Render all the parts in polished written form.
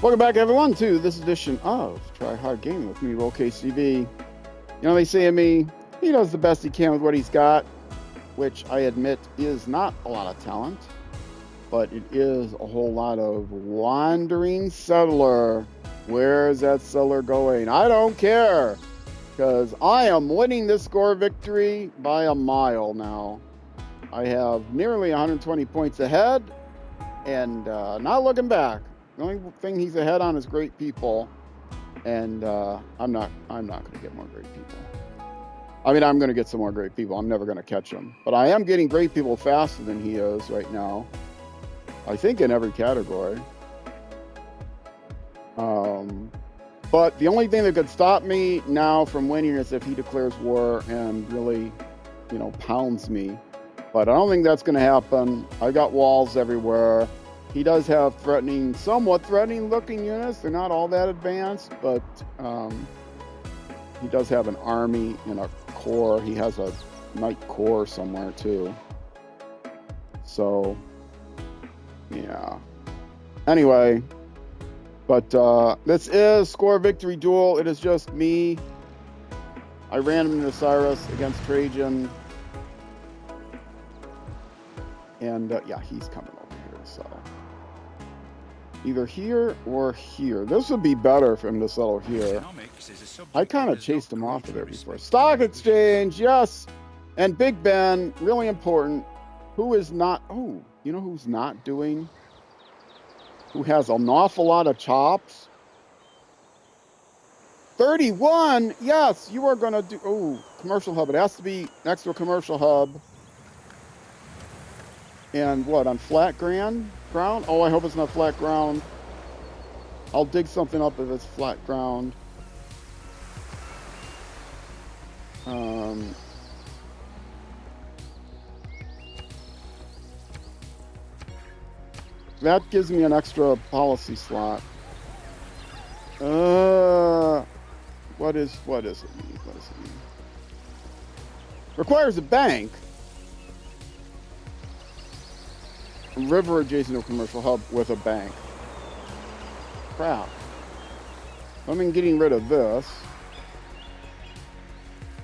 Welcome back, everyone, to this edition of Try Hard Gaming with me, RollCaseTV. You know, they say of me, he does the best he can with what he's got, which I admit is not a lot of talent, but it is a whole lot of wandering settler. Where is that settler going? I don't care, because I am winning this score victory by a mile now. I have nearly 120 points ahead, and not looking back. The only thing he's ahead on is great people, and I'm not going to get more great people. I mean, I'm going to get some more great people. I'm never going to catch them, but I am getting great people faster than he is right now. I think in every category. But the only thing that could stop me now from winning is if he declares war and really, pounds me. But I don't think that's going to happen. I got walls everywhere. He does have somewhat threatening looking units. They're not all that advanced, but he does have an army and a corps. He has a knight corps somewhere too. So, yeah. Anyway, but this is Score Victory Duel. It is just me. I ran him into Cyrus against Trajan. And yeah, he's coming over here, so. Either here or here. This would be better for him to settle here. I kind of chased him off of there before. Stock exchange, yes. And Big Ben, really important. Who is not, you know who's not doing? Who has an awful lot of chops? 31, yes, you are going to do, commercial hub. It has to be next to a commercial hub. And what, on flat ground? Oh, I hope it's not flat ground. I'll dig something up if it's flat ground. That gives me an extra policy slot. What does it mean? Requires a bank. River adjacent to a commercial hub with a bank. Crap. I'm getting rid of this.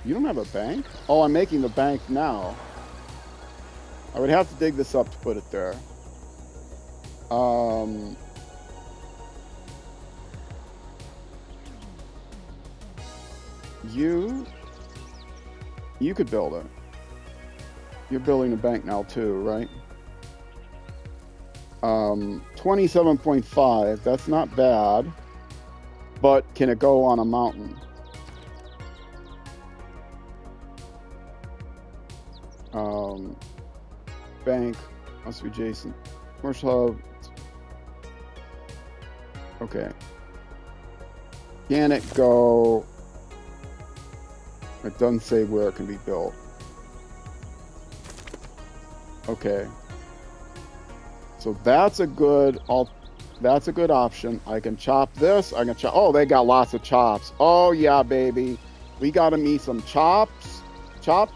You don't have a bank? Oh, I'm making the bank now. I would have to dig this up to put it there. You could build it. You're building a bank now too, right? 27.5, that's not bad, but can it go on a mountain? Bank must be adjacent. Commercial hub. Okay. Can it go? It doesn't say where it can be built. Okay. So that's a good option. I can chop this. Oh, they got lots of chops. Oh yeah, baby. We got me some chops. Chop.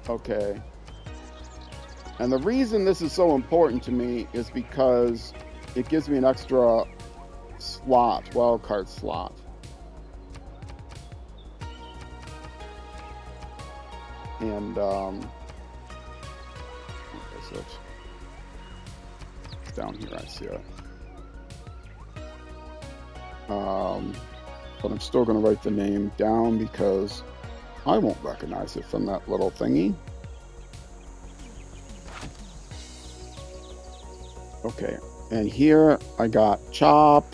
Okay. And the reason this is so important to me is because it gives me an extra slot, wildcard slot. And it's down here, I see it. But I'm still going to write the name down because I won't recognize it from that little thingy. Okay, and here I got chop.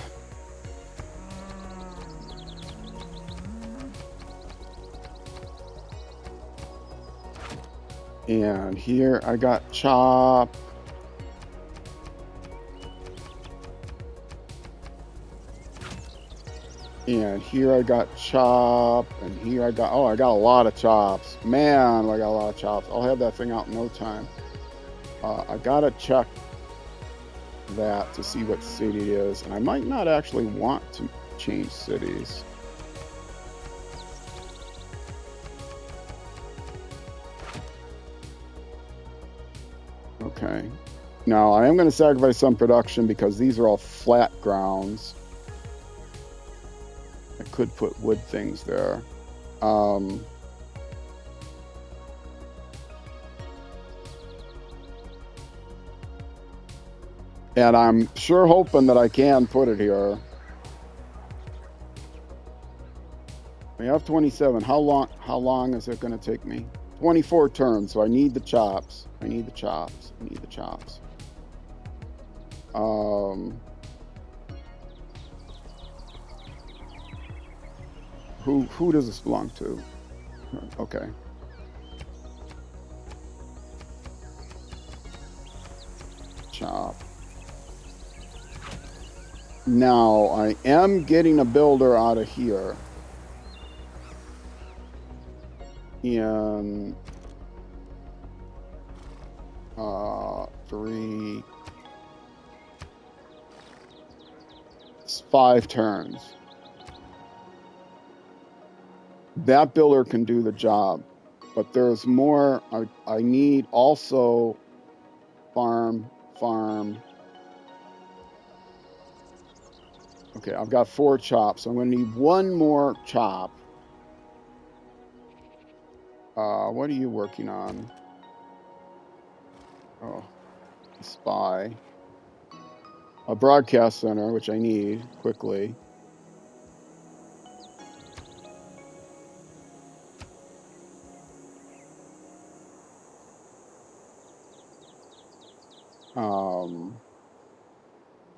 And here I got chop. And here I got chop. And here I got a lot of chops. Man, I got a lot of chops. I'll have that thing out in no time. I gotta check that to see what city it is. And I might not actually want to change cities. Okay. Now, I am going to sacrifice some production because these are all flat grounds. I could put wood things there. And I'm sure hoping that I can put it here. We have 27. How long is it going to take me? 24 turns, so I need the chops. I need the chops. I need the chops. Who does this belong to? Okay. Chop. Now, I am getting a builder out of here. In 5 turns. That builder can do the job, but there's more. I need also farm. Okay, I've got 4 chops, so I'm going to need 1 more chop. What are you working on? Oh, spy. A broadcast center, which I need quickly.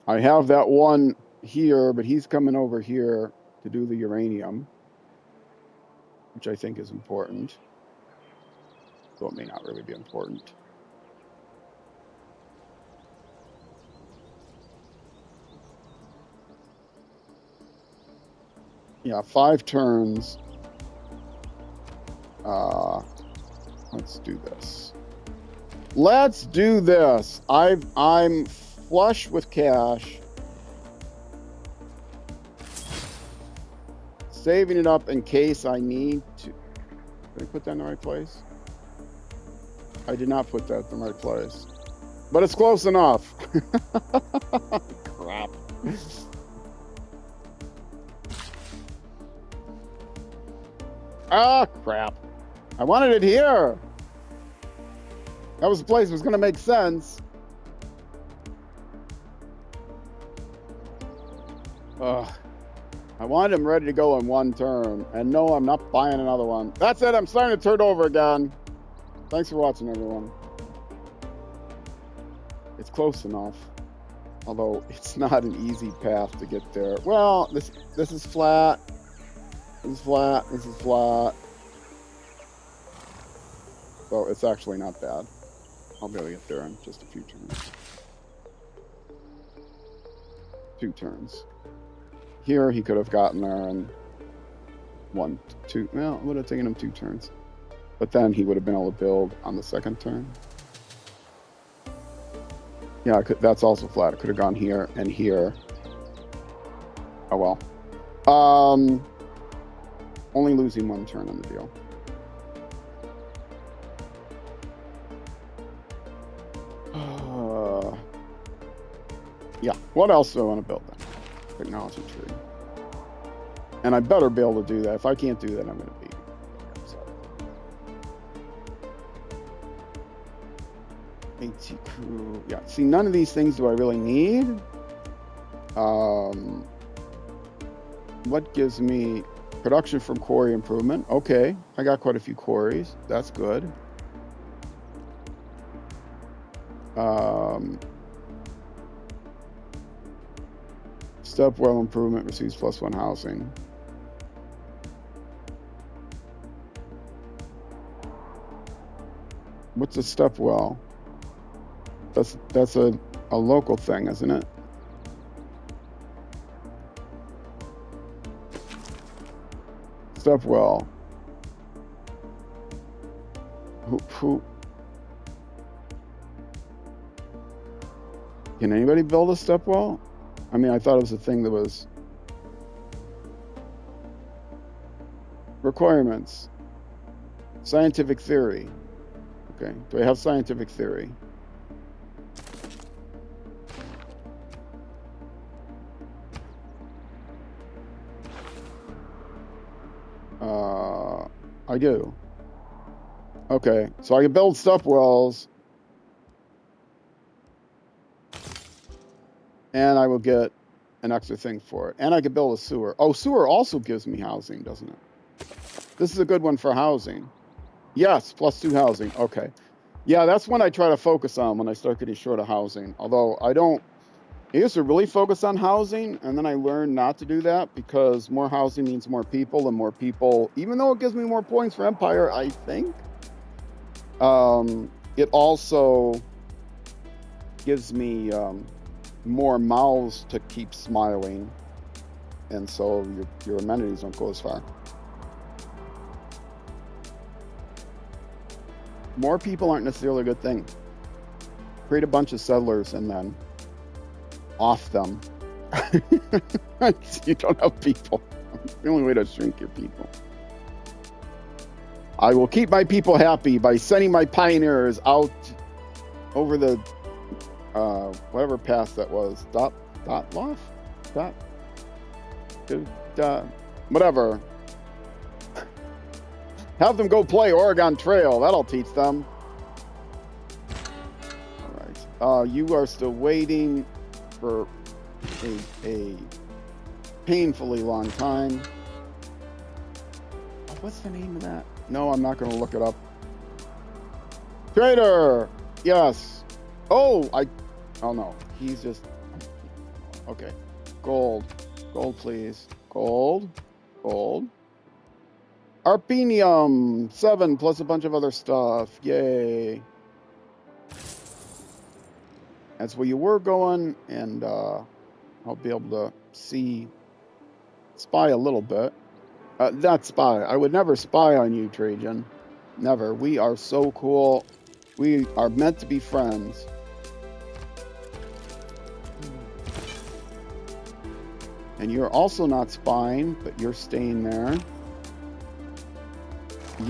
I have that one here, but he's coming over here to do the uranium, which I think is important. Though it may not really be important. Yeah, 5 turns. Let's do this. Let's do this. I'm flush with cash. Saving it up in case I need to. Did I put that in the right place? I did not put that in the right place. But it's close enough. Crap. Ah, crap. I wanted it here. That was the place that was going to make sense. Ugh. I wanted him ready to go in 1 turn. And no, I'm not buying another one. That's it. I'm starting to turn over again. Thanks for watching, everyone. It's close enough. Although it's not an easy path to get there. Well, this is flat. This is flat. This is flat. So it's actually not bad. I'll be able to get there in just a few turns. 2 turns. Here he could have gotten there in 1, 2. Well, it would have taken him 2 turns. But then he would have been able to build on the 2nd turn. Yeah, that's also flat. It could have gone here and here. Oh well. Only losing 1 turn on the deal. Yeah, what else do I want to build then? Technology tree. And I better be able to do that. If I can't do that, I'm going to be upset. AT crew. Yeah, see, none of these things do I really need. What gives me production from quarry improvement? Okay, I got quite a few quarries. That's good. Step well improvement receives +1 housing. What's a step well? That's a local thing, isn't it? Step well. Who? Can anybody build a step well? I mean, I thought it was a thing that was requirements. Scientific theory. Okay, do I have scientific theory? I do. Okay, so I can build stuff wells. And I will get an extra thing for it. And I can build a sewer. Oh, sewer also gives me housing, doesn't it? This is a good one for housing. Yes, +2 housing. Okay. Yeah, that's one I try to focus on when I start getting short of housing. Although I used to really focus on housing, and then I learned not to do that because more housing means more people, and more people, even though it gives me more points for Empire, I think, it also gives me more mouths to keep smiling, and so your amenities don't go as far. More people aren't necessarily a good thing. Create a bunch of settlers and then off them. You don't have people. It's the only way to shrink your people. I will keep my people happy by sending my pioneers out over the whatever pass that was. Whatever. Have them go play Oregon Trail. That'll teach them. All right. You are still waiting for a painfully long time. Oh, what's the name of that? No, I'm not going to look it up. Trader! Yes. Oh, no. He's just... Okay. Gold. Gold, please. Gold. Gold. Arpenium 7 plus a bunch of other stuff. Yay. That's where you were going, and I'll be able to spy a little bit. Not spy. I would never spy on you, Trajan. Never. We are so cool. We are meant to be friends. And you're also not spying, but you're staying there. I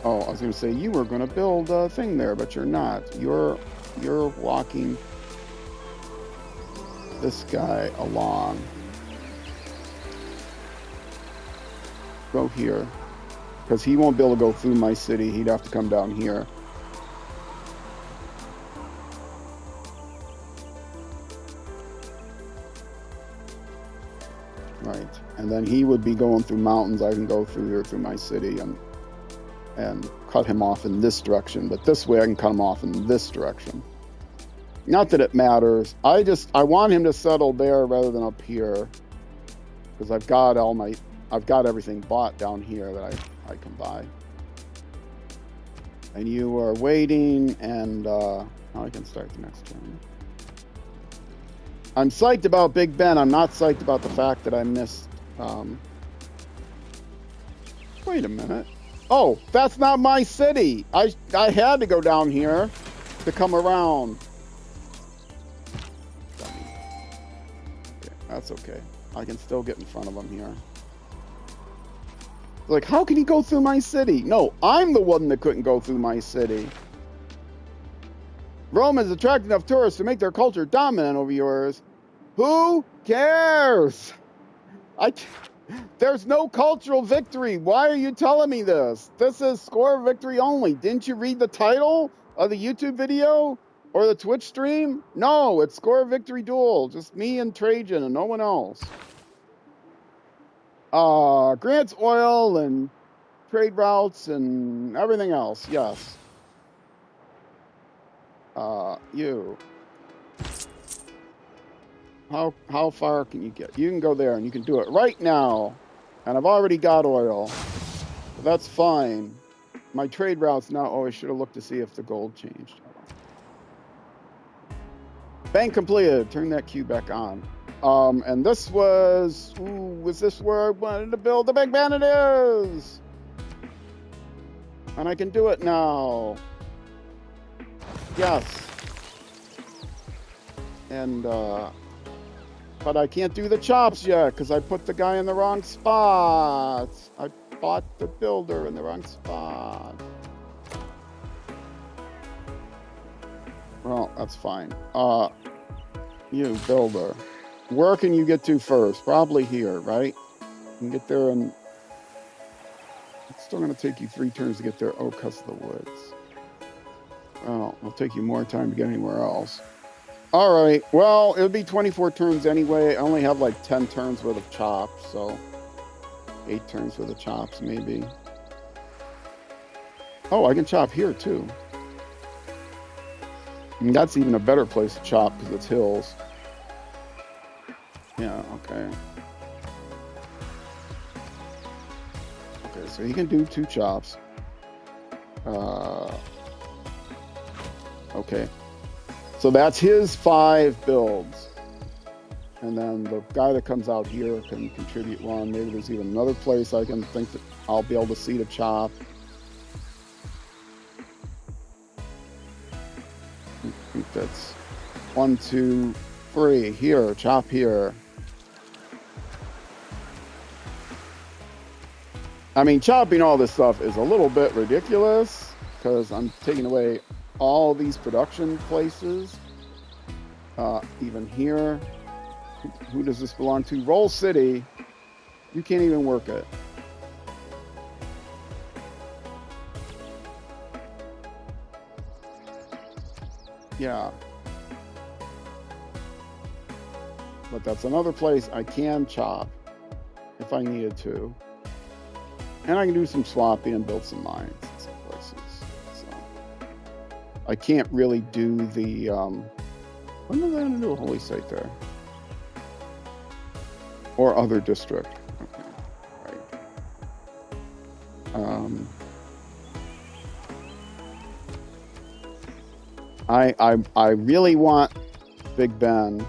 was going to say you were going to build a thing there, but you're not. You're walking this guy along. Go here, because he won't be able to go through my city. He'd have to come down here. Right, and then he would be going through mountains. I can go through here through my city and cut him off in this direction. But this way I can cut him off in this direction. Not that it matters. I want him to settle there rather than up here, because I've got everything bought down here that I can buy. And you are waiting, and now I can start the next turn. I'm psyched about Big Ben. I'm not psyched about the fact that I missed... Wait a minute. Oh, that's not my city. I had to go down here to come around. Okay, that's okay. I can still get in front of him here. Like, how can he go through my city? No, I'm the one that couldn't go through my city. Rome has attracted enough tourists to make their culture dominant over yours. Who cares? There's no cultural victory. Why are you telling me this? This is score victory only. Didn't you read the title of the YouTube video or the Twitch stream? No, it's score victory duel. Just me and Trajan and no one else. Grants oil and trade routes and everything else. Yes. You. How far can you get? You can go there and you can do it right now. And I've already got oil. So that's fine. My trade routes now. Oh, I should have looked to see if the gold changed. Bank completed. Turn that queue back on. And this was this where I wanted to build the Big Ben? It is. And I can do it now. Yes. And, but I can't do the chops yet because I put the guy in the wrong spot. I bought the builder in the wrong spot. Well, that's fine. You, builder. Where can you get to first? Probably here, right? You can get there and... still going to take you 3 turns to get there. Oh, because of the woods. Well, it'll take you more time to get anywhere else. All right. Well, it would be 24 turns anyway. I only have like 10 turns worth of chops, so 8 turns worth of chops maybe. Oh, I can chop here too. And that's even a better place to chop because it's hills. Yeah, okay. Okay, so he can do 2 chops. Okay. So that's his 5 builds. And then the guy that comes out here can contribute 1. Maybe there's even another place I can think that I'll be able to see to chop. I think that's 1, 2, 3. Here, chop here. I mean, chopping all this stuff is a little bit ridiculous because I'm taking away all these production places. Even here. Who does this belong to? Roll City. You can't even work it. Yeah. But that's another place I can chop if I needed to. And I can do some swapping and build some mines in some places. So I can't really do the when am I going to do a holy site there? Or other district. Okay. Right. I really want Big Ben.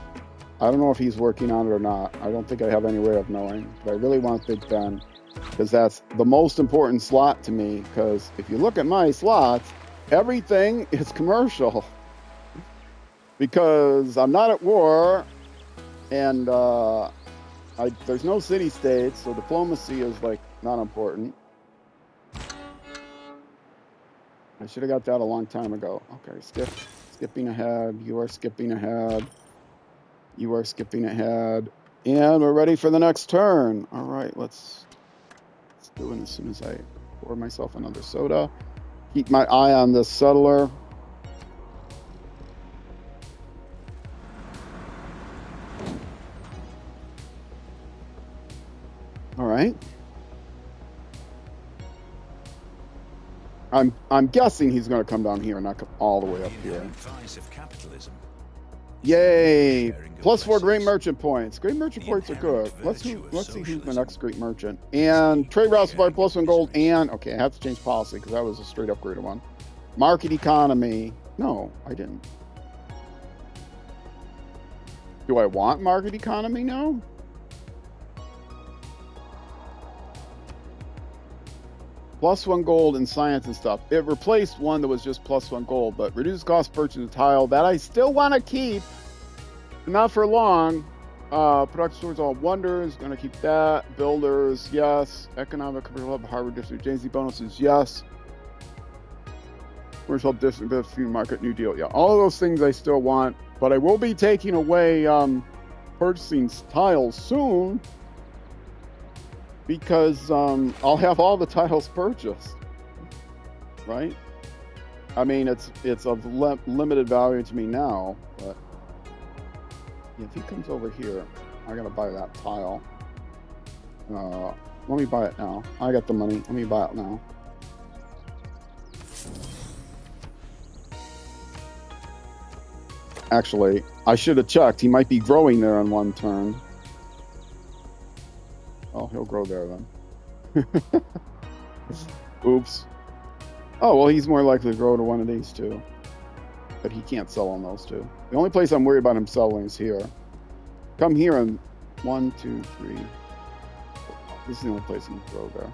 I don't know if he's working on it or not. I don't think I have any way of knowing, but I really want Big Ben because that's the most important slot to me. Because if you look at my slots, everything is commercial. Because I'm not at war, and there's no city-states, so diplomacy is like not important. I should have got that a long time ago. Okay, skipping ahead. You are skipping ahead. You are skipping ahead, and we're ready for the next turn. All right, let's do it as soon as I pour myself another soda. Keep my eye on this settler. All right. I'm guessing he's going to come down here and not come all the way up here. Yay! +4 great merchant points. Great merchant points are good. Let's see who's my next great merchant. And trade routes by +1 gold. And okay, I have to change policy because that was a straight upgraded one. Market economy. No, I didn't. Do I want market economy now? +1 gold in science and stuff. It replaced one that was just +1 gold, but reduced cost purchase a tile that I still want to keep. Not for long. Production stores all wonders. Gonna keep that. Builders, yes. Economic commercial hub, Harvard district, JC bonuses, yes. Commercial district, free market, new deal, yeah. All of those things I still want, but I will be taking away purchasing tiles soon. Because I'll have all the tiles purchased, right? I mean, it's of limited value to me now, but if he comes over here, I gotta buy that tile. Let me buy it now. I got the money. Let me buy it now. Actually, I should have checked. He might be growing there on one turn. Oh, he'll grow there then. Oops. Oh, well, he's more likely to grow to one of these two. But he can't sell on those two. The only place I'm worried about him selling is here. Come here and 1, 2, 3. This is the only place he can grow there.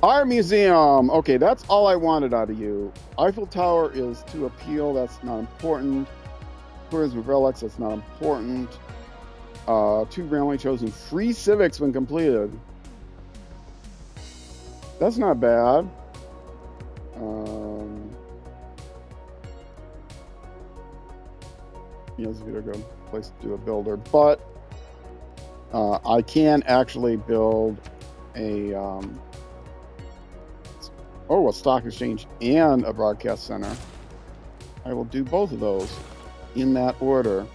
Art Museum. Okay, that's all I wanted out of you. Eiffel Tower is to appeal. That's not important. Tourism of relics. That's not important. 2 randomly chosen free civics when completed. That's not bad. Yes, it's a good place to do a builder, but I can actually build a a stock exchange and a broadcast center, I will do both of those in that order.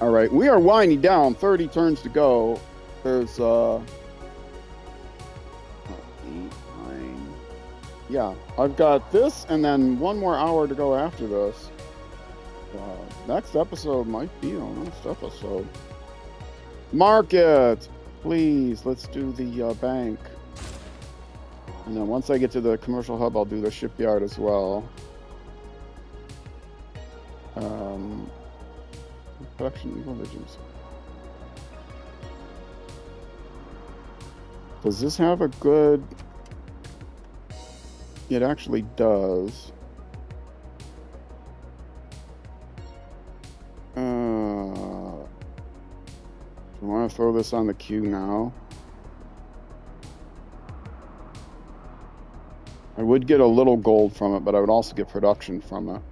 All right, we are winding down. 30 turns to go. There's 8, 9. Yeah, I've got this and then 1 more hour to go after this. Next episode might be the next episode. Market, please. Let's do the bank. And then once I get to the commercial hub, I'll do the shipyard as well. Production villages. Does this have a good... It actually does. Do I want to throw this on the queue now? I would get a little gold from it, but I would also get production from it.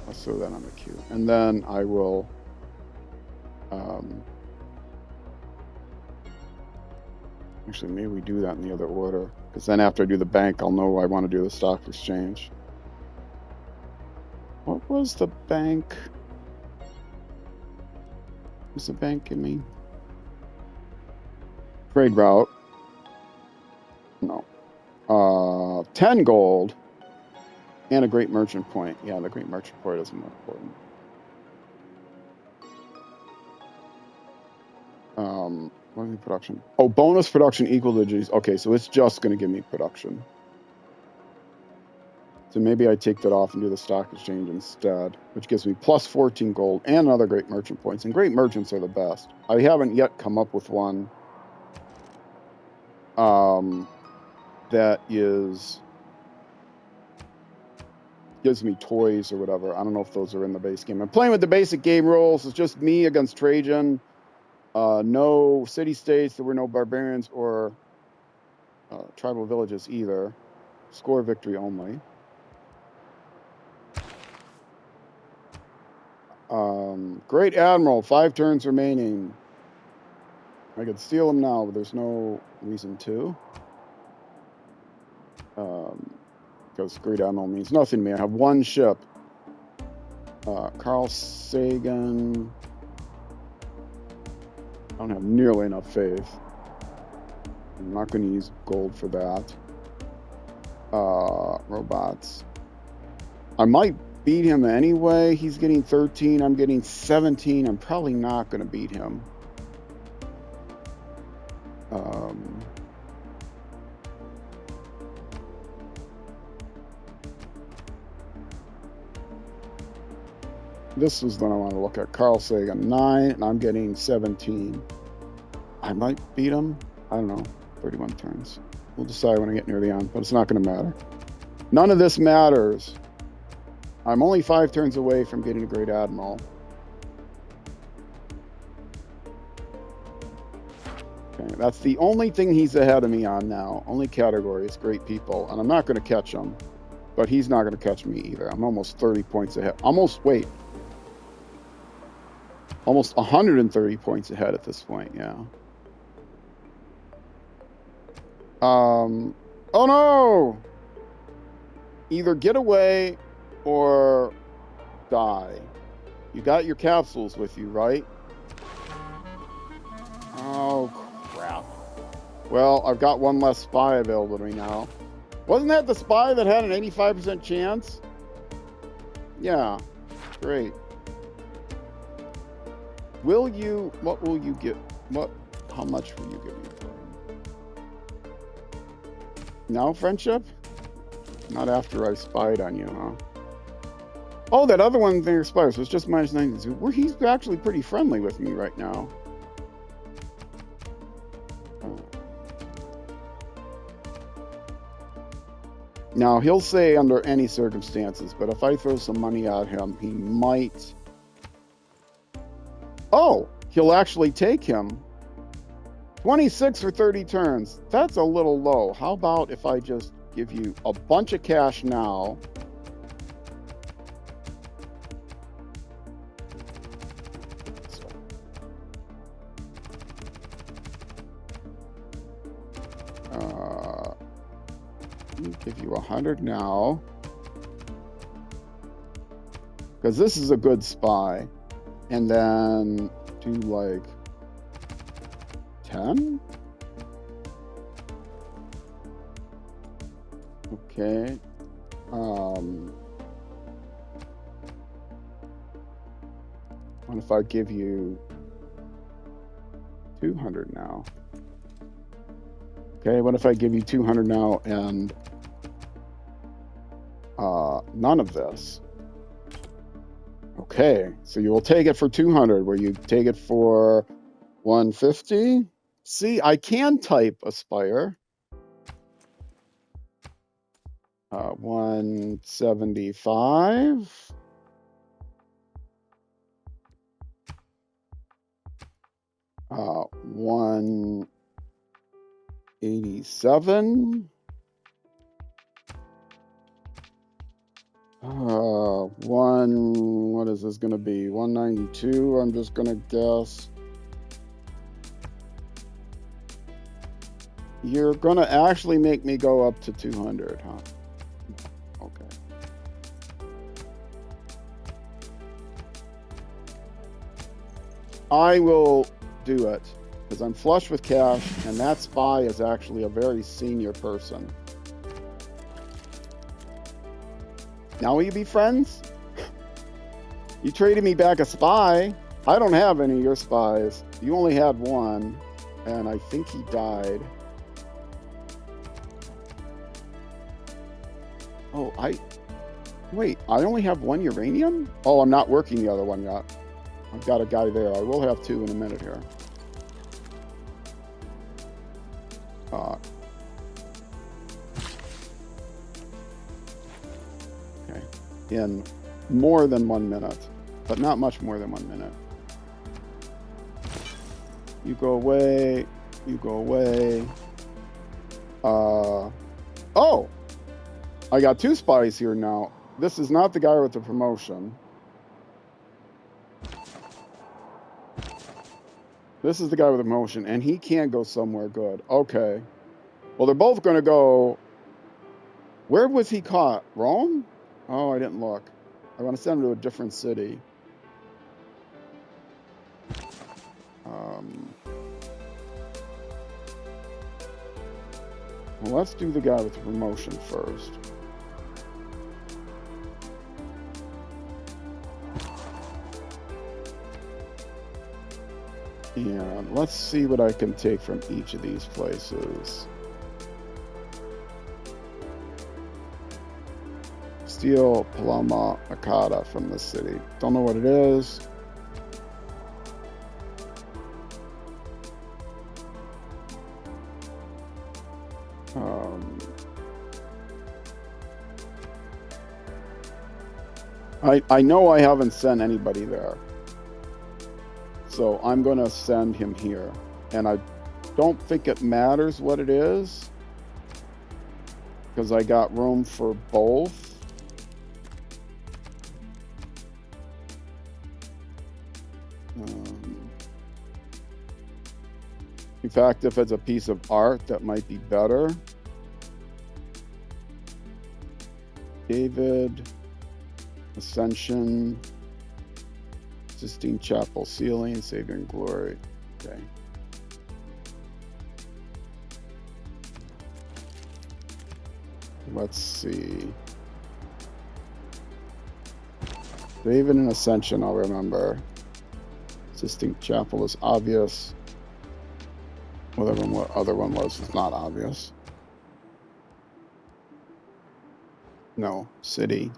Let's throw that on the queue. And then I will... actually, maybe we do that in the other order. Because then after I do the bank, I'll know I want to do the stock exchange. What was the bank? What was the bank give me? Trade route. No. 10 gold. And a great merchant point. Yeah, the great merchant point is more important. What is the production? Oh, bonus production equal to G's. Okay, so it's just going to give me production. So maybe I take that off and do the stock exchange instead, which gives me plus 14 gold and another great merchant points. And great merchants are the best. I haven't yet come up with one that gives me toys or whatever. I don't know if those are in the base game. I'm playing with the basic game rules. It's just me against Trajan. No city-states. There were no barbarians or tribal villages either. Score victory only. Great Admiral, 5 turns remaining. I could steal him now, but there's no reason to. Because Great Admiral means nothing to me. I have 1 ship. Carl Sagan. I don't have nearly enough faith. I'm not going to use gold for that. Robots. I might beat him anyway. He's getting 13. I'm getting 17. I'm probably not going to beat him. This is what I want to look at. Carl Sagan, 9, and I'm getting 17. I might beat him. I don't know. 31 turns. We'll decide when I get near the end, but it's not going to matter. None of this matters. I'm only 5 turns away from getting a Great Admiral. Okay, that's the only thing he's ahead of me on now. Only category is great people, and I'm not going to catch him, but he's not going to catch me either. I'm almost 30 points ahead. Almost 130 points ahead at this point, yeah. Oh no! Either get away or die. You got your capsules with you, right? Oh, crap. Well, I've got 1 less spy available to me now. Wasn't that the spy that had an 85% chance? Yeah, great. What will you get? How much will you give me for him? Now, friendship? Not after I spied on you, huh? Oh, that other one thing expires, so it's just minus 92. He's actually pretty friendly with me right now. Now, he'll say under any circumstances, but if I throw some money at him, he might... Oh, he'll actually take him. 26 for 30 turns. That's a little low. How about if I just give you a bunch of cash now? you 100 now. Because this is a good spy. And then do like 10? Okay. What if I give you 200 now? Okay, what if I give you 200 now and none of this? Okay, so you will take it for 200. Will you take it for 150? See, I can type Aspire. 175. Uh, 187. What is this going to be? 192, I'm just going to guess. You're going to actually make me go up to 200, huh? Okay. I will do it, because I'm flush with cash, and that spy is actually a very senior person. Now will you be friends? You traded me back a spy. I don't have any of your spies. You only had one, and I think he died. Oh, wait, I only have one uranium? Oh, I'm not working the other one yet. I've got a guy there. I will have two in a minute here. Okay, in more than 1 minute, but not much more than 1 minute. You go away. You go away. Oh! I got two spies here now. This is not the guy with the promotion. This is the guy with the promotion, and he can't go somewhere good. Okay. Well, they're both going to go... Where was he caught? Rome? Oh, I didn't look. I want to send him to a different city. Well, let's do the guy with the promotion first. And let's see what I can take from each of these places. Steal Paloma Akata from the city. Don't know what it is. I know I haven't sent anybody there. So I'm going to send him here. And I don't think it matters what it is, because I got room for both. In fact, if it's a piece of art, that might be better. David, Ascension, Sistine Chapel ceiling, Savior and Glory. Okay. Let's see. David and Ascension, I'll remember. Sistine Chapel is obvious. Whatever what other one was is not obvious. No, city.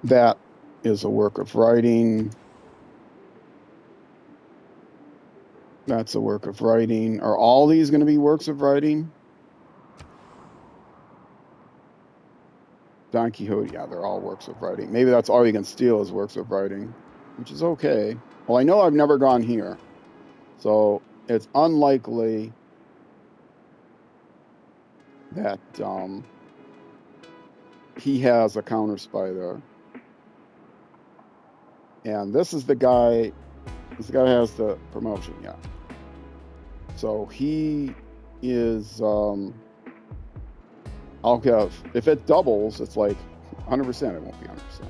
That is a work of writing. That's a work of writing. Are all these going to be works of writing? Don Quixote, yeah, they're all works of writing. Maybe that's all you can steal is works of writing, which is okay. Well, I know I've never gone here, so it's unlikely that he has a counter spy there. And this is the guy has the promotion, yeah. So he is, I'll give, if it doubles, it's like 100%, it won't be 100%.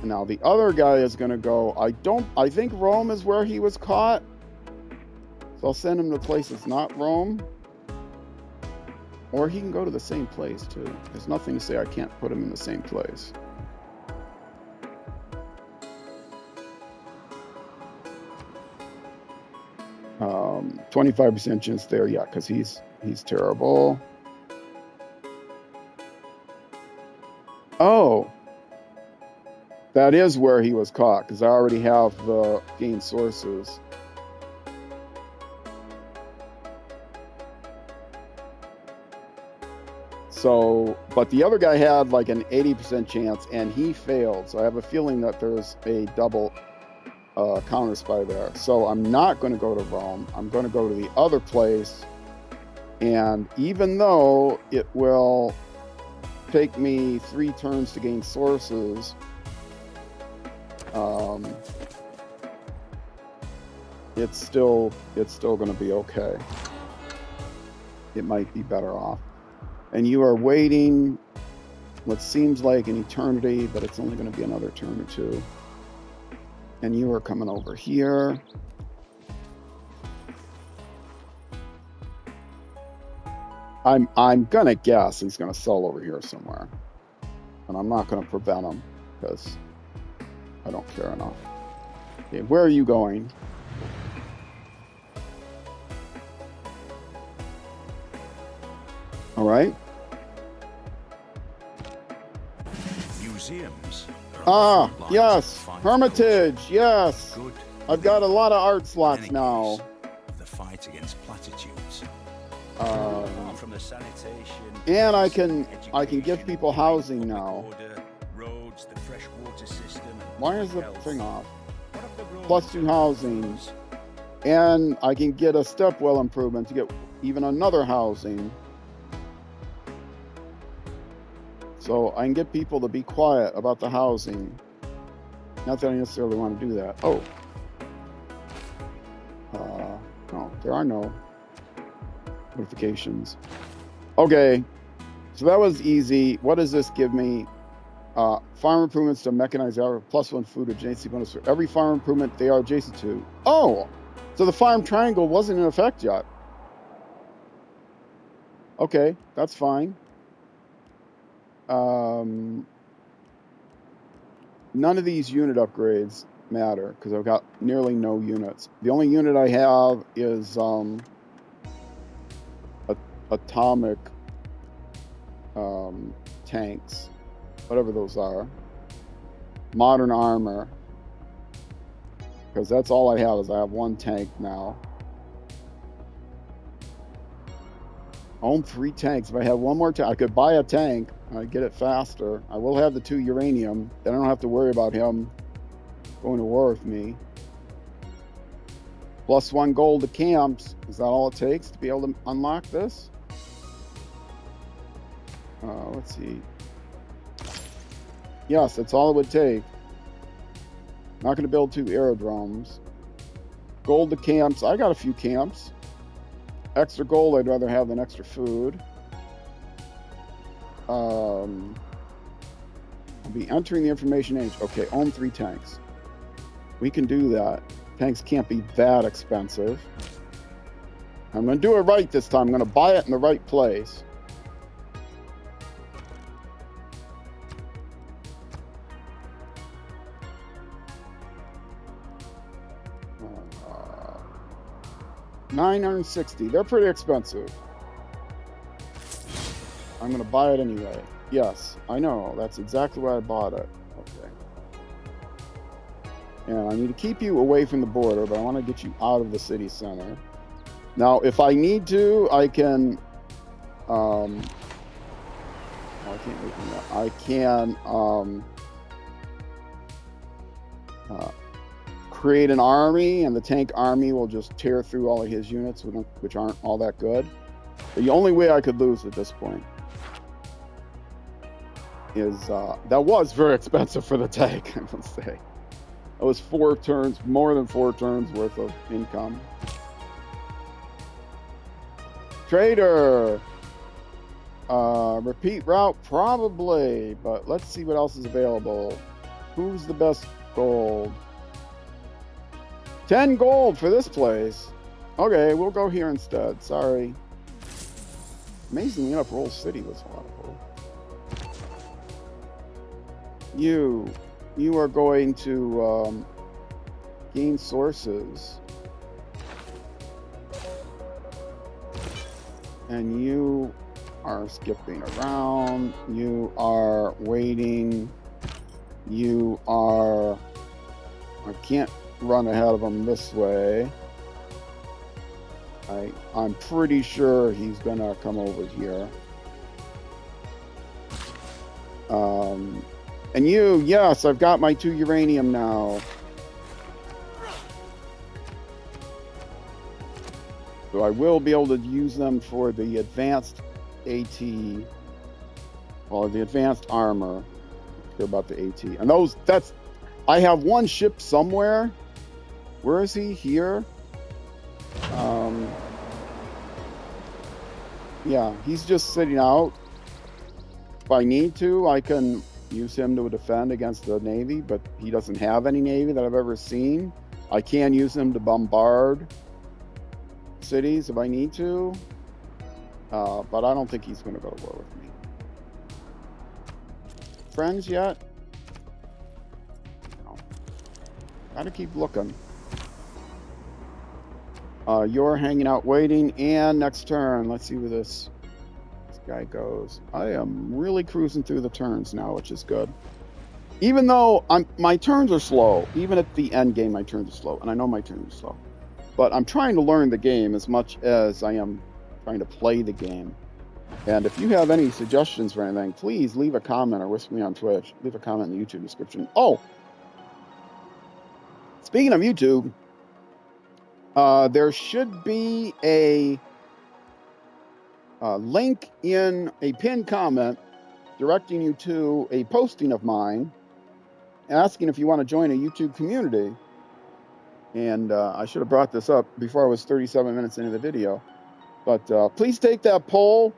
Now the other guy is going to go, I think Rome is where he was caught. So I'll send him to a place that's not Rome. Or he can go to the same place too. There's nothing to say I can't put him in the same place. Um, 25% chance there, yeah, because he's terrible. Oh, that is where he was caught, because I already have the gain sources. So, but the other guy had like an 80% chance, and he failed. So I have a feeling that there's a double counter spy there. So I'm not going to go to Rome. I'm going to go to the other place. And even though it will take me 3 turns to gain sources, it's still going to be okay. It might be better off. And you are waiting what seems like an eternity, but it's only going to be another turn or 2. And you are coming over here. I'm gonna guess he's gonna sell over here somewhere, and I'm not gonna prevent him because I don't care enough. Okay, where are you going? All right. Museums. Ah, yes. Hermitage, yes. I've got a lot of art slots now. The fight against platitudes. From the sanitation, and I can give people housing now. Roads, the fresh water system. Why is the thing off? +2 housing. And I can get a stepwell improvement to get even another housing. So I can get people to be quiet about the housing. Not that I necessarily want to do that. Oh. No, there are no notifications. Okay. So that was easy. What does this give me? Farm improvements to mechanized area, +1 food adjacency bonus for every farm improvement they are adjacent to. Oh! So the farm triangle wasn't in effect yet. Okay, that's fine. None of these unit upgrades matter because I've got nearly no units. The only unit I have is atomic tanks, whatever those are. Modern armor, because that's all I have. Is I have 1 tank now. I own 3 tanks. If I had 1 more tank, I could buy a tank. I'd get it faster. I will have the 2 uranium. Then I don't have to worry about him going to war with me. +1 gold to camps. Is that all it takes to be able to unlock this? Let's see. Yes, that's all it would take. Not going to build 2 aerodromes. Gold to camps. I got a few camps. Extra gold I'd rather have than extra food. I'll be entering the information age. Okay, own 3 tanks. We can do that. Tanks can't be that expensive. I'm going to do it right this time. I'm going to buy it in the right place. $960. They're pretty expensive. I'm going to buy it anyway. Yes, I know. That's exactly why I bought it. Okay. And I need to keep you away from the border, but I want to get you out of the city center. Now, if I need to, I can... I can't open that. I can... create an army, and the tank army will just tear through all of his units, which aren't all that good. The only way I could lose at this point is that was very expensive for the tank, I will say. That was 4 turns, more than 4 turns worth of income. Trader. Repeat route, probably, but let's see what else is available. Who's the best gold? 10 gold for this place. Okay, we'll go here instead. Sorry. Amazingly enough, Roll City was a lot of gold. You are going to gain sources. And you are skipping around. You are waiting. You are... I can't run ahead of him this way. I'm pretty sure he's gonna come over here. And you, yes, I've got my 2 uranium now. So I will be able to use them for the advanced AT, or the advanced armor. I don't care about the AT. And those, I have one ship somewhere. Where is he? Here? Yeah, he's just sitting out. If I need to, I can use him to defend against the Navy, but he doesn't have any Navy that I've ever seen. I can use him to bombard cities if I need to, but I don't think he's going to go to war with me. Friends yet? No. Gotta keep looking. You're hanging out waiting, and next turn, let's see where this guy goes. I am really cruising through the turns now, which is good. Even though my turns are slow, even at the end game, my turns are slow, and I know my turns are slow. But I'm trying to learn the game as much as I am trying to play the game. And if you have any suggestions for anything, please leave a comment or whisper me on Twitch. Leave a comment in the YouTube description. Oh! Speaking of YouTube, there should be a link in a pinned comment directing you to a posting of mine asking if you want to join a YouTube community. And I should have brought this up before I was 37 minutes into the video. But please take that poll.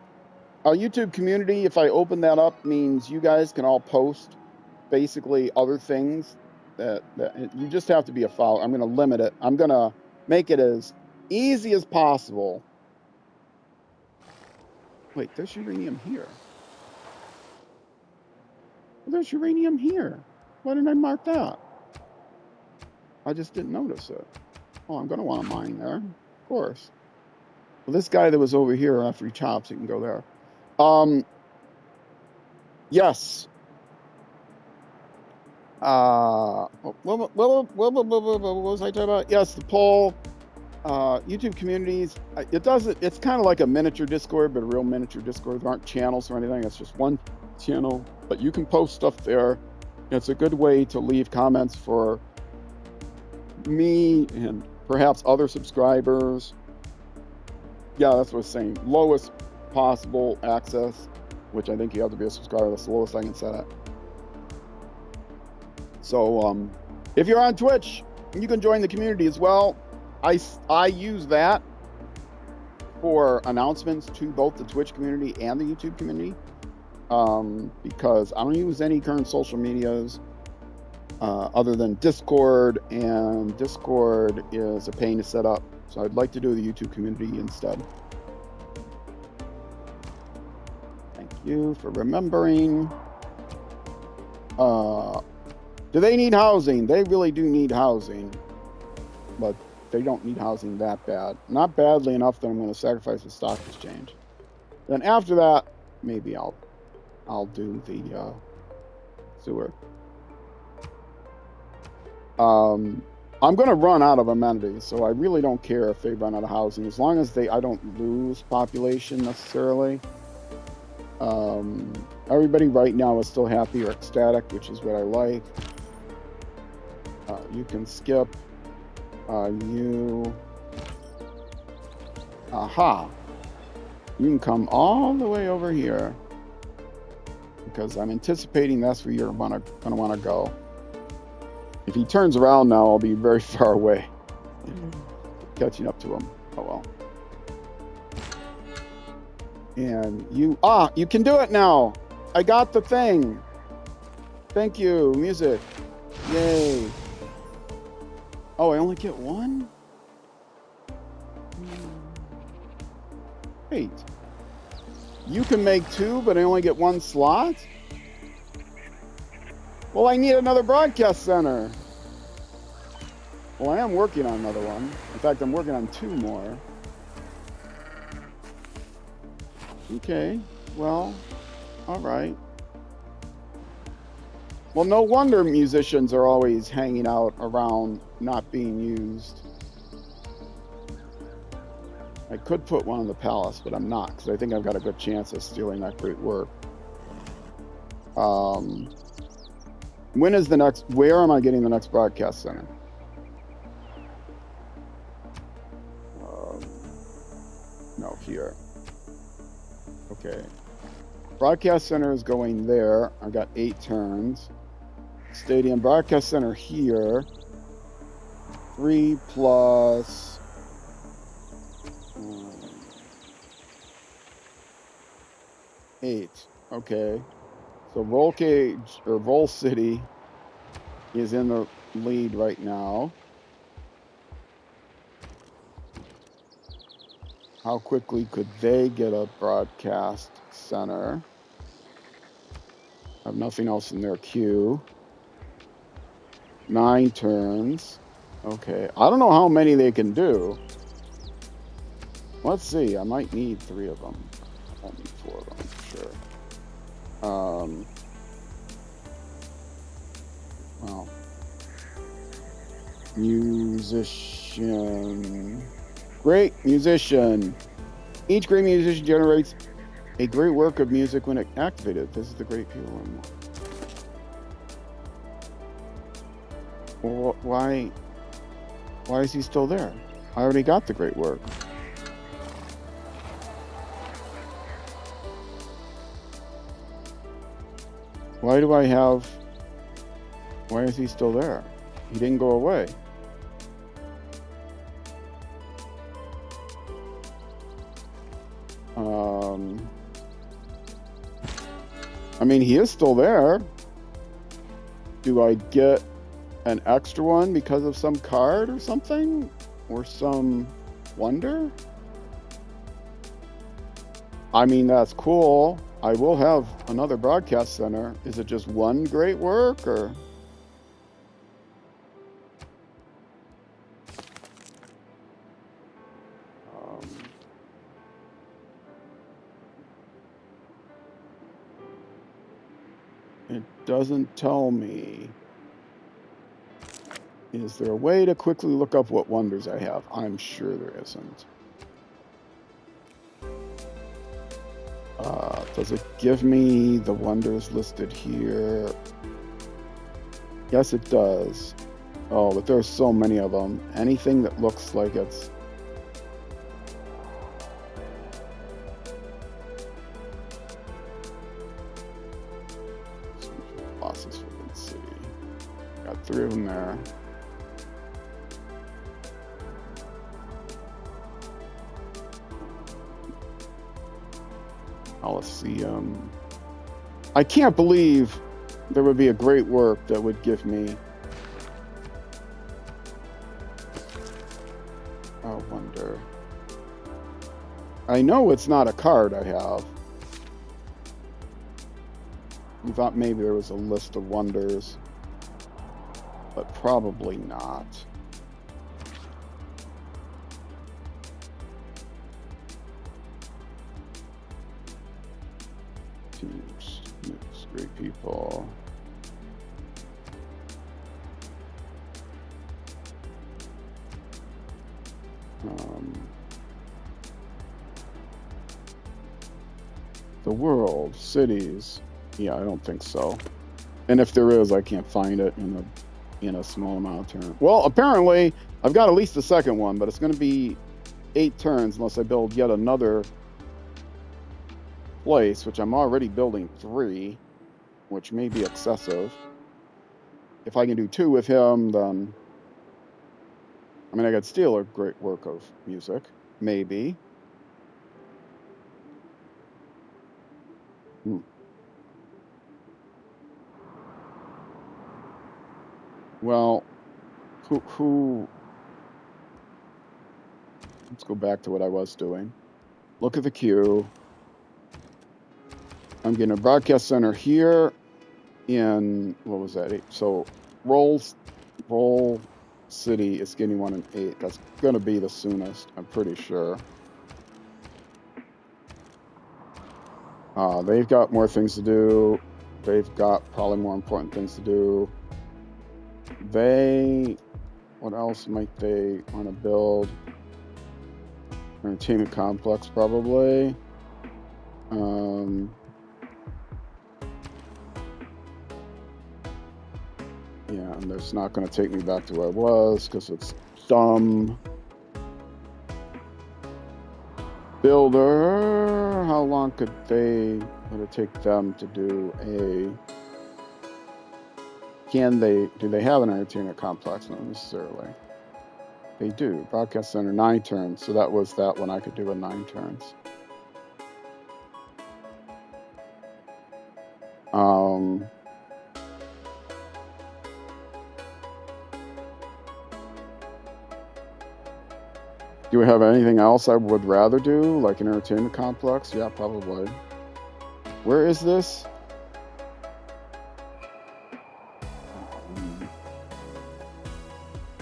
Our YouTube community, if I open that up, means you guys can all post basically other things that you just have to be a follower. I'm going to limit it. I'm going to make it as easy as possible. Wait, there's uranium here. There's uranium here. Why didn't I mark that? I just didn't notice it. Oh, I'm going to want to mine there. Of course. Well, this guy that was over here, after he chops, he can go there. Yes. What was I talking about? Yes, the poll. YouTube communities. It's kind of like a miniature Discord, but a real miniature Discord. There aren't channels or anything. It's just one channel. But you can post stuff there. It's a good way to leave comments for me and perhaps other subscribers. Yeah, that's what I was saying. Lowest possible access, which I think you have to be a subscriber. That's the lowest I can set it. So if you're on Twitch, you can join the community as well. I use that for announcements to both the Twitch community and the YouTube community, because I don't use any current social medias other than Discord, and Discord is a pain to set up. So I'd like to do the YouTube community instead. Thank you for remembering. Do they need housing? They really do need housing, but they don't need housing that bad. Not badly enough that I'm going to sacrifice the stock exchange. Then after that, maybe I'll do the sewer. I'm going to run out of amenities, so I really don't care if they run out of housing, as long as I don't lose population necessarily. Everybody right now is still happy or ecstatic, which is what I like. You can skip. Aha! You can come all the way over here, because I'm anticipating that's where you're gonna want to go. If he turns around now, I'll be very far away. Catching up to him. Oh well. And you can do it now. I got the thing. Thank you, music. Yay. Oh, I only get one? Wait. You can make two, but I only get one slot? Well, I need another broadcast center. Well, I am working on another one. In fact, I'm working on two more. Okay, well, all right. Well, no wonder musicians are always hanging out around not being used. I could put one in the palace, but I'm not, because I think I've got a good chance of stealing that great work. When is the next, where am I getting the next broadcast center? No, here. Okay. Broadcast center is going there. I got 8 turns. Stadium broadcast center here. 3 plus 8. Okay. So Roll Cage or Roll City is in the lead right now. How quickly could they get a broadcast center? I have nothing else in their queue. 9 turns. Okay. I don't know how many they can do. Let's see. I might need 3 of them. I won't need 4 of them for sure. Well. Musician. Great musician. Each great musician generates a great work of music when activated. This is the great people. Well, why is he still there? I already got the great work. Why is he still there? He didn't go away. I mean, he is still there. Do I get an extra one because of some card or something? Or some wonder? I mean, that's cool. I will have another broadcast center. Is it just one great work, or? It doesn't tell me. Is there a way to quickly look up what wonders I have? I'm sure there isn't. Does it give me the wonders listed here? Yes, it does. Oh, but there's so many of them. Anything that looks like it's... Losses for the city. Got 3 of them there. Coliseum. I can't believe there would be a great work that would give me a wonder. I know it's not a card I have. I thought maybe there was a list of wonders, but probably not. Great people. The world, cities. Yeah, I don't think so. And if there is, I can't find it in a small amount of turn. Well, apparently I've got at least the second one, but it's going to be 8 turns unless I build yet another place, which I'm already building 3, which may be excessive. if I can do 2 with him, then I mean I could steal a great work of music, maybe. Well, who? Let's go back to what I was doing. Look at the queue. I'm getting a broadcast center here in, what was that? 8. So Roll City is getting one in 8. That's going to be the soonest, I'm pretty sure. They've got more things to do. They've got probably more important things to do. What else might they want to build? Entertainment complex, probably. Yeah, and it's not going to take me back to where I was because it's dumb. Builder, how long would it take them to do do they have an entertainment complex? Not necessarily. They do. Broadcast center, 9 turns. So that was that one I could do in 9 turns. Do we have anything else I would rather do, like an entertainment complex? Yeah, probably. Where is this?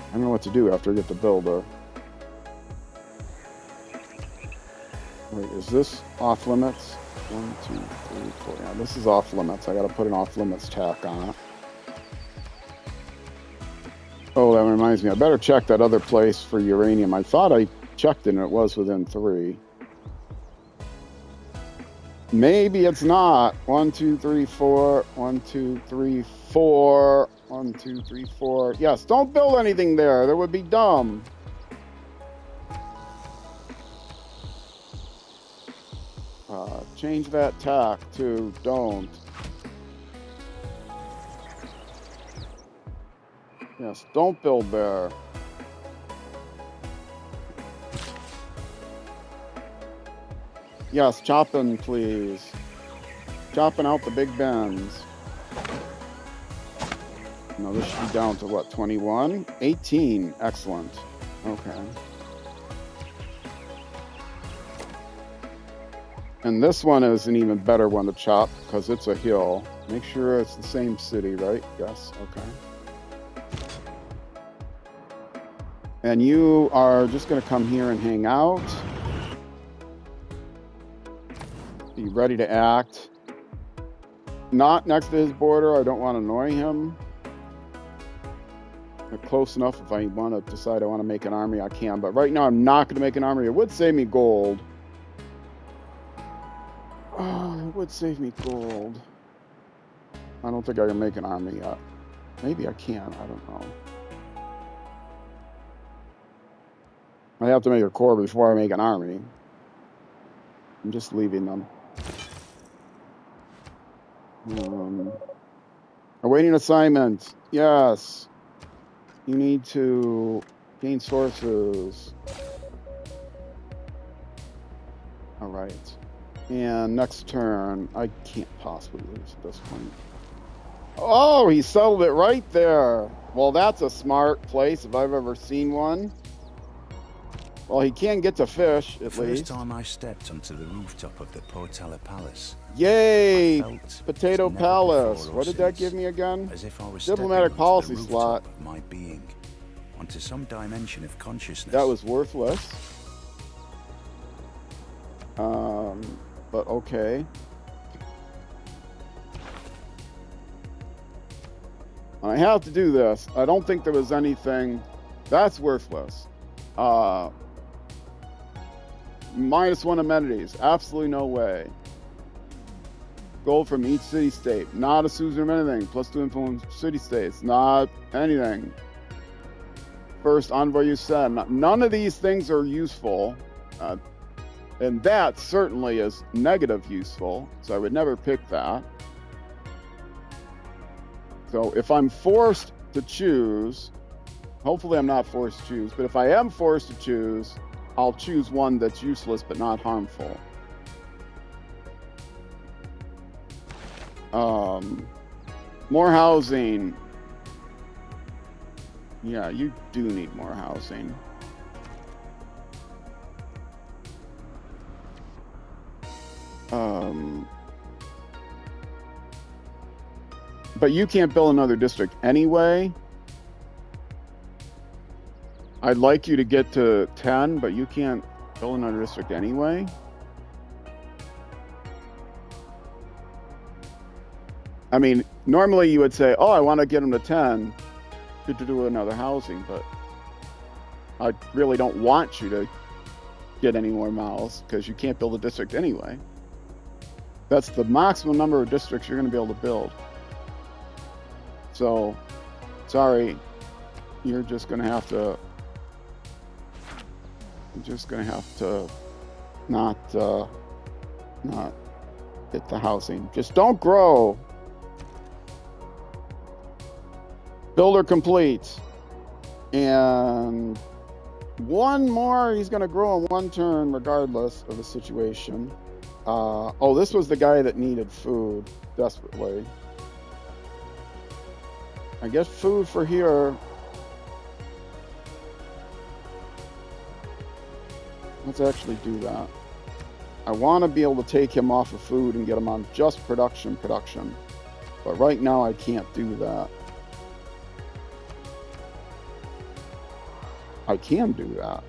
I don't know what to do after I get the builder. Wait, is this off limits? 1, 2, 3, 4. Yeah, this is off limits. I got to put an off limits tack on it. Oh, that reminds me. I better check that other place for uranium. I thought I checked it and it was within 3. Maybe it's not. 1, 2, 3, 4. 1, 2, 3, 4. 1, 2, 3, 4. Yes, don't build anything there. That would be dumb. Change that tack to don't. Yes, don't build there. Yes, chopping, please. Chopping out the big bends. No, this should be down to what, 21? 18. Excellent. Okay. And this one is an even better one to chop because it's a hill. Make sure it's the same city, right? Yes, okay. And you are just going to come here and hang out. Be ready to act. Not next to his border. I don't want to annoy him. Close enough if I want to decide I want to make an army, I can. But right now, I'm not going to make an army. It would save me gold. Oh, it would save me gold. I don't think I can make an army yet. Maybe I can. I don't know. I have to make a corps before I make an army. I'm just leaving them. Awaiting assignment. Yes. You need to gain sources. All right. And next turn, I can't possibly lose at this point. Oh, he settled it right there. Well, that's a smart place if I've ever seen one. Well, he can get to fish, at least. The first time I stepped onto the rooftop of the Portella Palace. Yay! Potato Palace. What did that give me again? As if I was Diplomatic policy slot. Of my being, onto some dimension of consciousness. That was worthless. But okay. I have to do this. I don't think there was anything. That's worthless. -1 amenities. Absolutely no way. Gold from each city-state. Not a suzerain of anything. +2 influence city-states. Not anything. First envoy you send. None of these things are useful. And that certainly is negative useful. So I would never pick that. So if I'm forced to choose, hopefully I'm not forced to choose, but if I am forced to choose, I'll choose one that's useless but not harmful. More housing. Yeah, you do need more housing. But you can't build another district anyway. I'd like you to get to 10, but you can't build another district anyway. I mean, normally you would say, oh, I want to get them to 10 to do another housing, but I really don't want you to get any more miles because you can't build a district anyway. That's the maximum number of districts you're going to be able to build. So, sorry, you're just going to have to. You're just going to have to not get the housing. Just don't grow. Builder complete. And one more, he's going to grow in one turn regardless of the situation. Oh, this was the guy that needed food desperately. I guess food for here. Let's actually do that. I want to be able to take him off of food and get him on just production. But right now I can't do that. I can do that.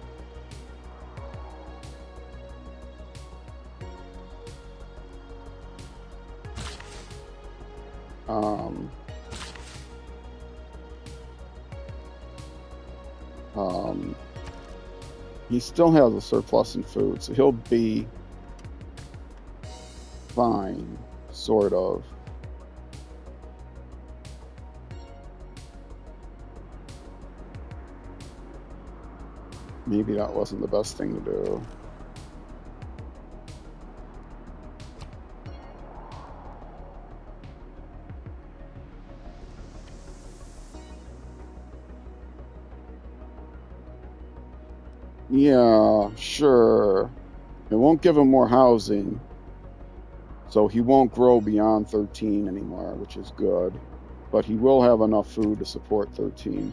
He still has a surplus in food, so he'll be fine, sort of. Maybe that wasn't the best thing to do. Yeah, sure. It won't give him more housing. So he won't grow beyond 13 anymore, which is good. But he will have enough food to support 13.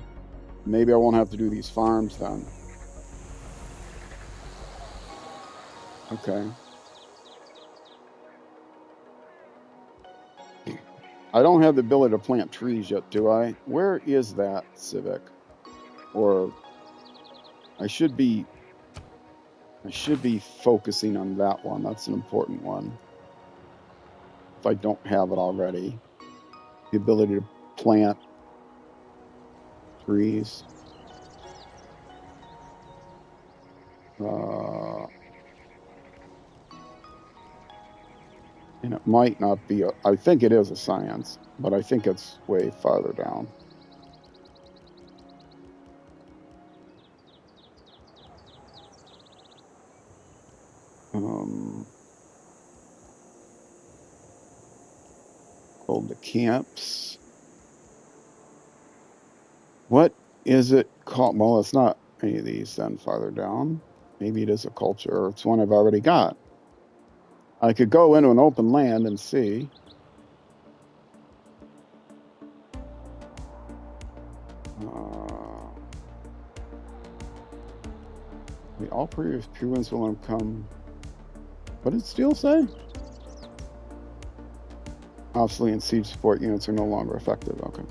Maybe I won't have to do these farms then. Okay. I don't have the ability to plant trees yet, do I? Where is that civic? Or I should be focusing on that one. That's an important one. If I don't have it already. The ability to plant trees. And it might not be I think it is a science, but I think it's way farther down. Hold the camps. What is it called? Well, it's not any of these then farther down. Maybe it is a culture, or it's one I've already got. I could go into an open land and see. All previous purines will come. What did Steel say? Obsolete and siege support units are no longer effective. Okay.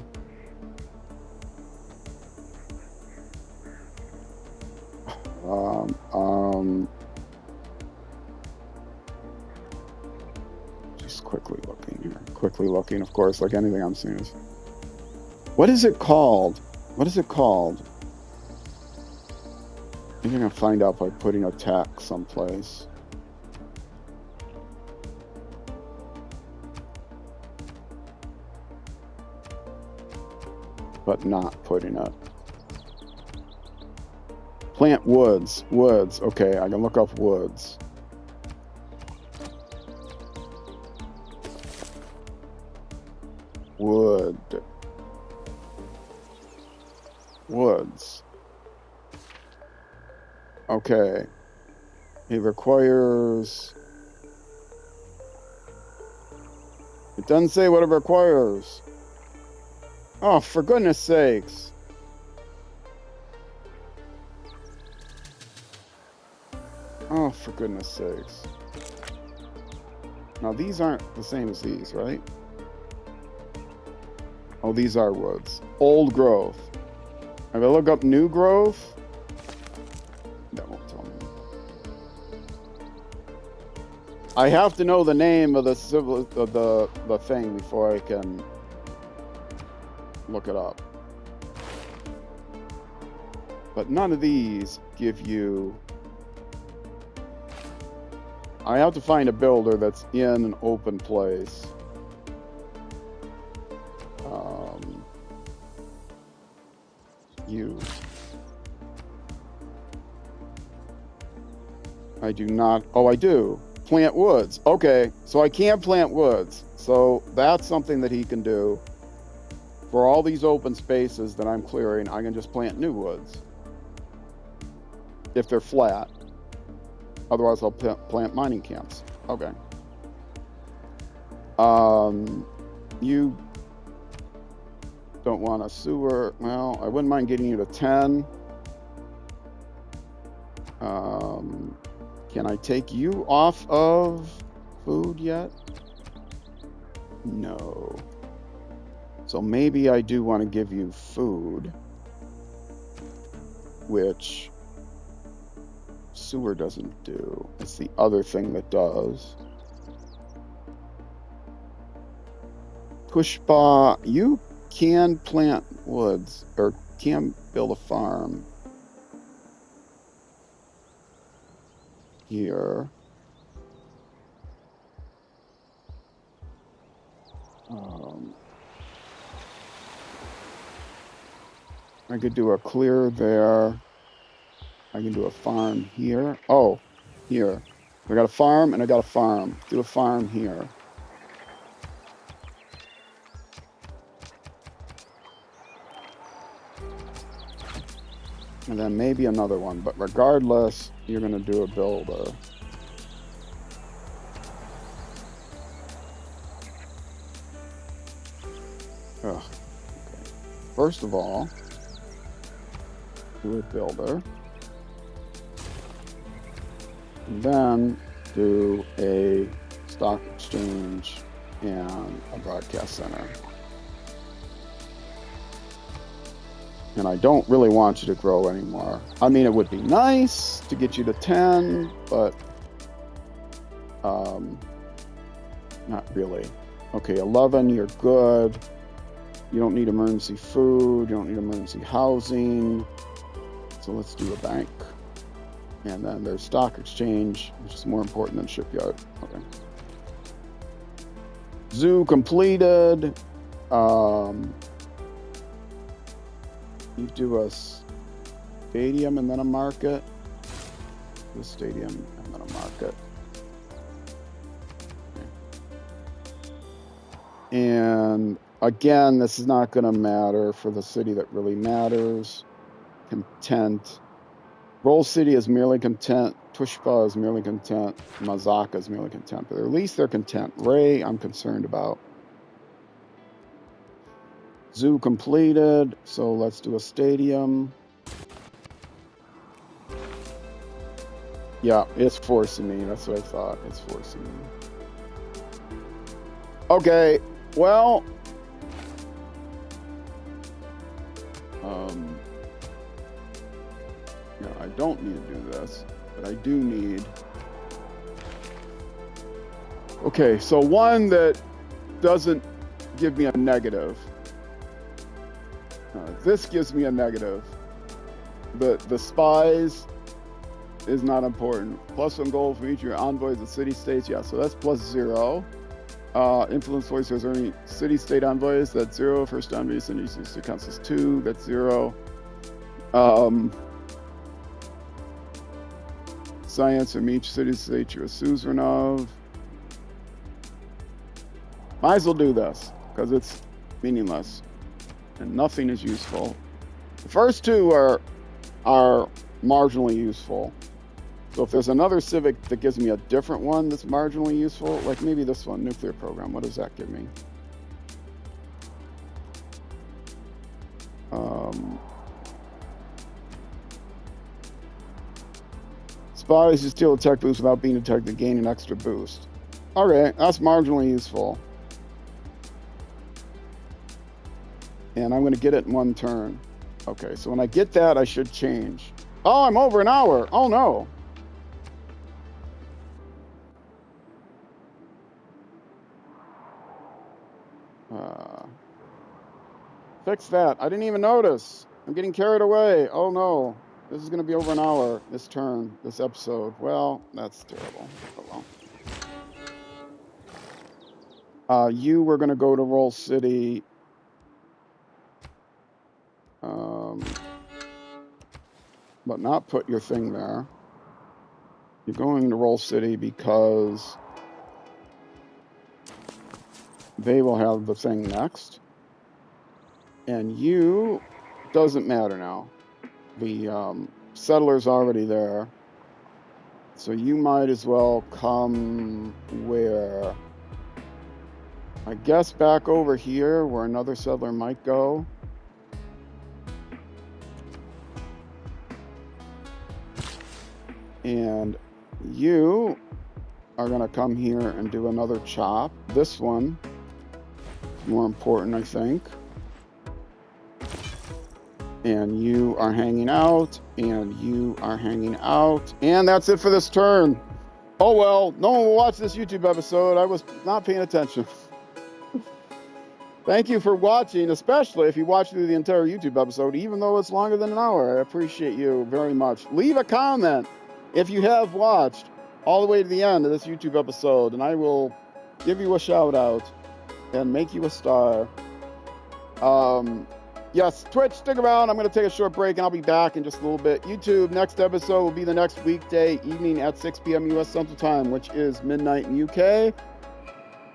Just quickly looking here. Quickly looking, of course, like anything I'm seeing is. What is it called? What is it called? I'm gonna find out by putting a tag someplace. But not putting it. Plant woods. Woods. Okay, I can look up woods. Wood. woods. Okay. It requires... It doesn't say what it requires. Oh, for goodness sakes. Oh, for goodness sakes. Now, these aren't the same as these, right? Oh, these are woods. Old growth. If I look up new growth, that won't tell me. I have to know the name of the thing before I can look it up. But none of these give you... I have to find a builder that's in an open place. I do not... Oh, I do. Plant woods. Okay, so I can plant woods. So that's something that he can do. For all these open spaces that I'm clearing, I can just plant new woods. If they're flat. Otherwise, I'll plant mining camps. Okay. You don't want a sewer. Well, I wouldn't mind getting you to 10. Can I take you off of food yet? No. So maybe I do want to give you food, which sewer doesn't do. It's the other thing that does. Pushpa, you can plant woods, or can build a farm here. I could do a clear there. I can do a farm here. Oh, here. I got a farm and I got a farm. Do a farm here. And then maybe another one. But regardless, you're going to do a builder. Ugh. Okay. First of all, do a builder. And then do a stock exchange and a broadcast center. And I don't really want you to grow anymore. I mean, it would be nice to get you to 10, but not really. Okay, 11, you're good. You don't need emergency food. You don't need emergency housing. So let's do a bank. And then there's stock exchange, which is more important than shipyard. Okay. Zoo completed. You do a stadium and then a market. The stadium and then a market. Okay. And again, this is not going to matter for the city that really matters. Content. Roll City is merely content. Tushpa is merely content. Mazaka is merely content. But at least they're content. Ray, I'm concerned about. Zoo completed. So let's do a stadium. Yeah, it's forcing me. That's what I thought. It's forcing me. Okay, well... yeah, I don't need to do this, but I do need... Okay, so one that doesn't give me a negative. This gives me a negative. The spies is not important. +1 gold for each of your envoys of city-states. Yeah, so that's +0. Influence voices are any city-state envoys. That's 0. First envoy city counts as 2. That's 0. Science from each city-state you're a suzerain of. Might as well do this, because it's meaningless. And nothing is useful. The first two are marginally useful. So if there's another civic that gives me a different one that's marginally useful, like maybe this one, nuclear program, what does that give me? Spies who steal a tech boost without being detected gain an extra boost. Okay, that's marginally useful. And I'm going to get it in one turn. Okay, so when I get that, I should change. Oh, I'm over an hour. Oh, no. Fix that. I didn't even notice. I'm getting carried away. Oh, no. This is going to be over an hour, this turn, this episode. Well, that's terrible. Oh, well. You were going to go to Roll City. But not put your thing there. You're going to Roll City because they will have the thing next. And you, doesn't matter now. The settler's already there. So you might as well come where? I guess back over here where another settler might go. And you are going to come here and do another chop. This one is more important, I think. And you are hanging out, and you are hanging out. And that's it for this turn. Oh well, no one will watch this YouTube episode. I was not paying attention. Thank you for watching, especially if you watch through the entire YouTube episode, even though it's longer than an hour. I appreciate you very much. Leave a comment if you have watched all the way to the end of this YouTube episode, and I will give you a shout out and make you a star. Yes, Twitch, stick around. I'm going to take a short break, and I'll be back in just a little bit. YouTube, next episode will be the next weekday evening at 6 p.m. U.S. Central Time, which is midnight in UK.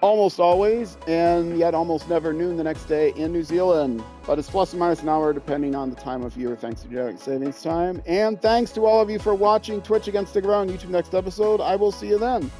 Almost always, and yet almost never noon the next day in New Zealand. But it's plus or minus an hour, depending on the time of year, thanks to Daylight Savings Time. And thanks to all of you for watching Twitch. Again, stick around. YouTube, next episode. I will see you then.